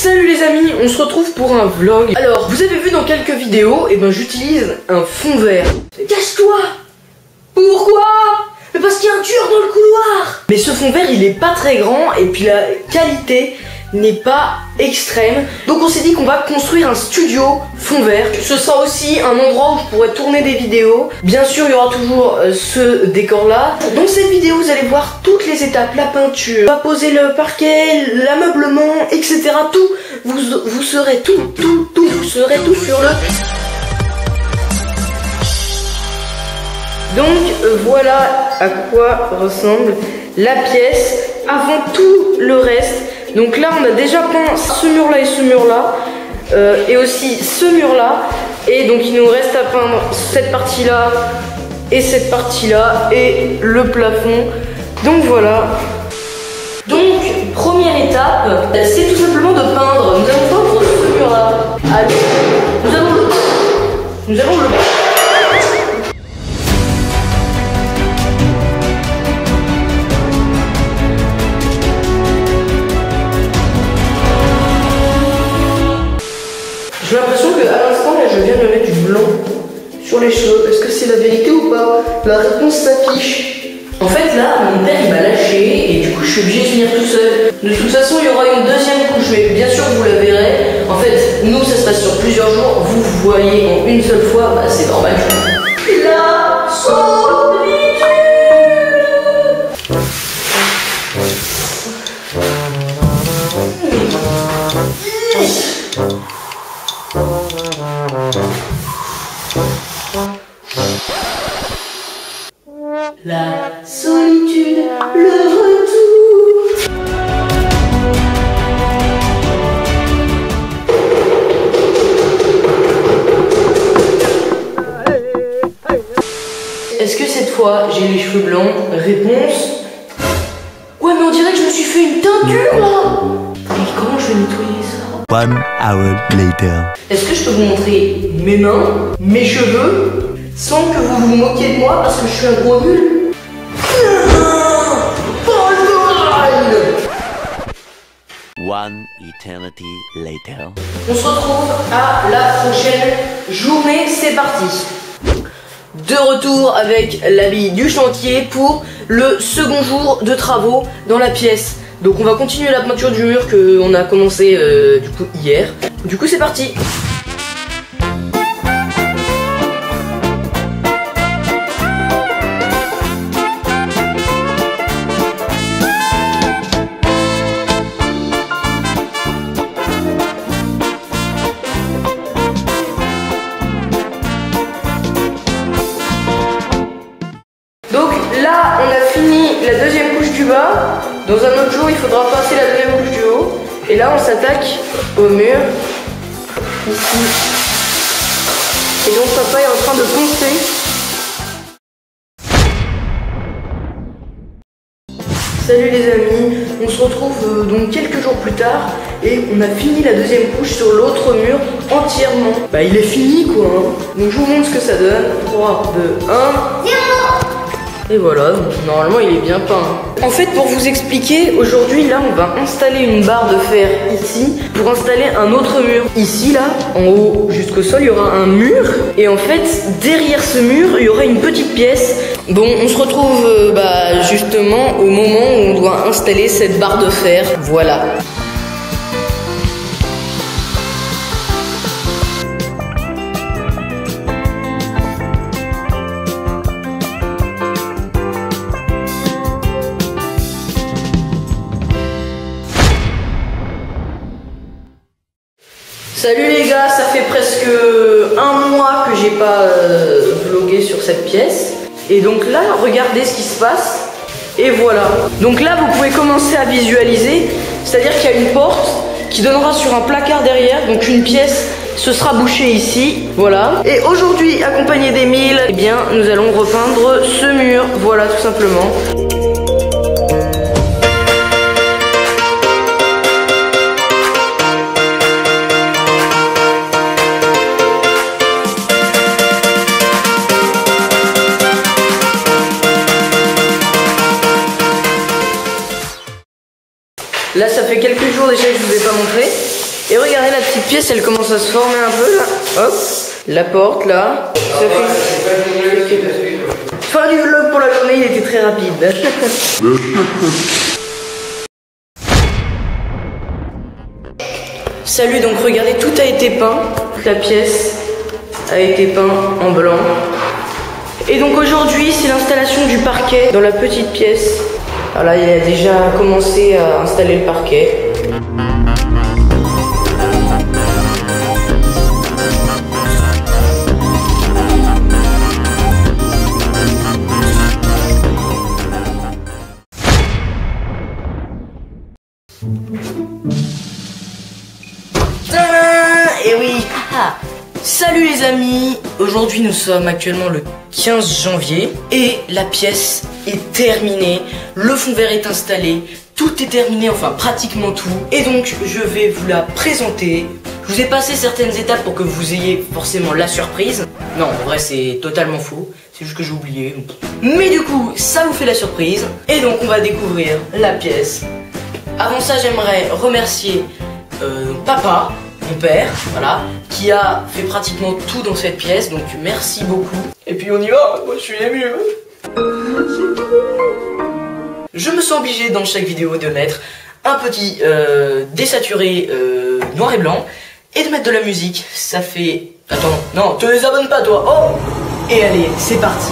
Salut les amis, on se retrouve pour un vlog. Alors, vous avez vu dans quelques vidéos, et ben j'utilise un fond vert. Cache-toi! Pourquoi? Mais parce qu'il y a un tueur dans le couloir! Mais ce fond vert, il est pas très grand, et puis la qualité n'est pas extrême. Donc on s'est dit qu'on va construire un studio fond vert. Ce sera aussi un endroit où je pourrais tourner des vidéos. Bien sûr, il y aura toujours ce décor là. Dans cette vidéo, vous allez voir toutes les étapes, la peinture, on va poser le parquet, l'ameublement, etc. Tout, vous serez tout, vous serez tout sur le... Donc voilà à quoi ressemble la pièce avant tout le reste. Donc là on a déjà peint ce mur là et ce mur là et aussi ce mur là, et donc il nous reste à peindre cette partie là et cette partie là et le plafond. Donc voilà. Donc première étape, c'est tout simplement de peindre. Nous allons peindre ce mur là. Allez, nous allons le J'ai l'impression qu'à l'instant, là, je viens de me mettre du blanc sur les cheveux. Est-ce que c'est la vérité ou pas? La réponse s'affiche. En fait, là, mon père, il m'a lâché et du coup, je suis obligé de finir tout seul. De toute façon, il y aura une deuxième couche, mais bien sûr, vous la verrez. En fait, nous, ça se passe sur plusieurs jours. Vous voyez en une seule fois, bah, c'est normal. La solitude. La solitude, le retour. Est-ce que cette fois j'ai les cheveux blancs? Réponse. Ouais, mais on dirait que je me suis fait une teinture là. Mais comment je vais nettoyer ça? 1 hour later. Est-ce que je peux vous montrer mes mains, mes cheveux, sans que vous vous moquiez de moi parce que je suis un gros nul? One eternity later. On se retrouve à la prochaine journée, c'est parti. De retour avec l'habit du chantier pour le second jour de travaux dans la pièce. Donc on va continuer la peinture du mur qu'on a commencé du coup hier. Du coup c'est parti. Donc là, on a fini la deuxième couche du bas. Dans un autre jour, il faudra passer la deuxième couche du haut. Et là, on s'attaque au mur. Ici. Et donc, papa est en train de poncer. Salut les amis, on se retrouve donc quelques jours plus tard. Et on a fini la deuxième couche sur l'autre mur entièrement. Bah, il est fini quoi. Donc, je vous montre ce que ça donne. 3, 2, 1. Et voilà, donc normalement il est bien peint. En fait, pour vous expliquer, aujourd'hui là on va installer une barre de fer ici pour installer un autre mur. Ici là, en haut jusqu'au sol, il y aura un mur. Et en fait, derrière ce mur, il y aura une petite pièce. Bon, on se retrouve justement au moment où on doit installer cette barre de fer. Voilà. Salut les gars, ça fait presque un mois que j'ai pas vlogué sur cette pièce. Et donc là, regardez ce qui se passe. Et voilà. Donc là, vous pouvez commencer à visualiser. C'est-à-dire qu'il y a une porte qui donnera sur un placard derrière. Donc une pièce, ce sera bouché ici. Voilà. Et aujourd'hui, accompagné d'Emile, eh bien, nous allons repeindre ce mur. Voilà, tout simplement. Là, ça fait quelques jours déjà que je vous ai pas montré. Et regardez, la petite pièce, elle commence à se former un peu là. Hop, la porte là. Ça fait... Fin du vlog pour la journée, il était très rapide. Salut, donc regardez, tout a été peint. Toute la pièce a été peint en blanc. Et donc aujourd'hui, c'est l'installation du parquet dans la petite pièce. Voilà, il a déjà commencé à installer le parquet. Et oui, salut les amis. Aujourd'hui nous sommes actuellement le 15 janvier et la pièce est terminée. Le fond vert est installé, tout est terminé, enfin pratiquement tout. Et donc je vais vous la présenter. Je vous ai passé certaines étapes pour que vous ayez forcément la surprise. Non, en vrai c'est totalement faux, c'est juste que j'ai oublié. Mais du coup ça vous fait la surprise. Et donc on va découvrir la pièce. Avant ça j'aimerais remercier papa, mon père, voilà, qui a fait pratiquement tout dans cette pièce, donc merci beaucoup. Et puis on y va, moi je suis ému. Je me sens obligé dans chaque vidéo de mettre un petit désaturé noir et blanc et de mettre de la musique. Ça fait... Attends, non, te désabonne pas toi. Oh. Et allez, c'est parti.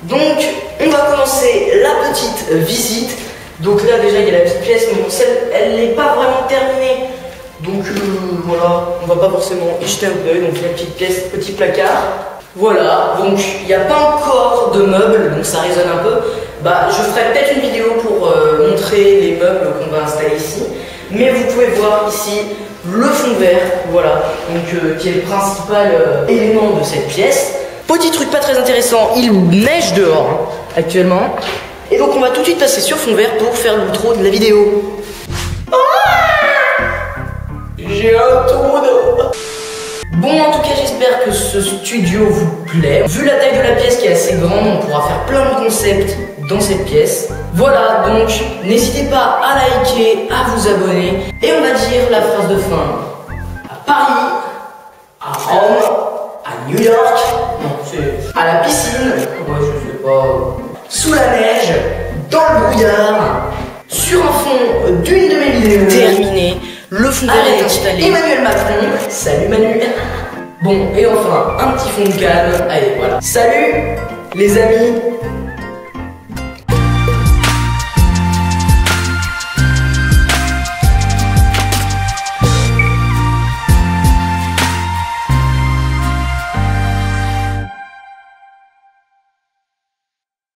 Donc, on va commencer la petite visite. Donc là, déjà, il y a la petite pièce, mais bon, celle, elle n'est pas vraiment terminée. Donc, voilà, on va pas forcément y jeter un peu. Donc, la petite pièce, petit placard. Voilà, donc, il n'y a pas encore de meubles, donc ça résonne un peu. Bah, je ferai peut-être une vidéo pour montrer les meubles qu'on va installer ici. Mais vous pouvez voir ici le fond vert, voilà, donc qui est le principal élément de cette pièce. Petit truc pas très intéressant, il neige dehors actuellement. Et donc on va tout de suite passer sur fond vert pour faire l'outro de la vidéo. J'ai un trou d'eau. Bon, en tout cas j'espère que ce studio vous plaît. Vu la taille de la pièce qui est assez grande, on pourra faire plein de concepts dans cette pièce. Voilà, donc n'hésitez pas à liker, à vous abonner. Et on va dire la phrase de fin. À Paris, à Rome, à New York, non, c'est à la piscine, ouais, je sais pas, sous la neige, dans le brouillard, sur un fond d'une de mes vidéos. Terminé, le fond vert est installé. Emmanuel Macron, salut Manu. Bon, et enfin, un petit fond de calme, allez, voilà. Salut les amis.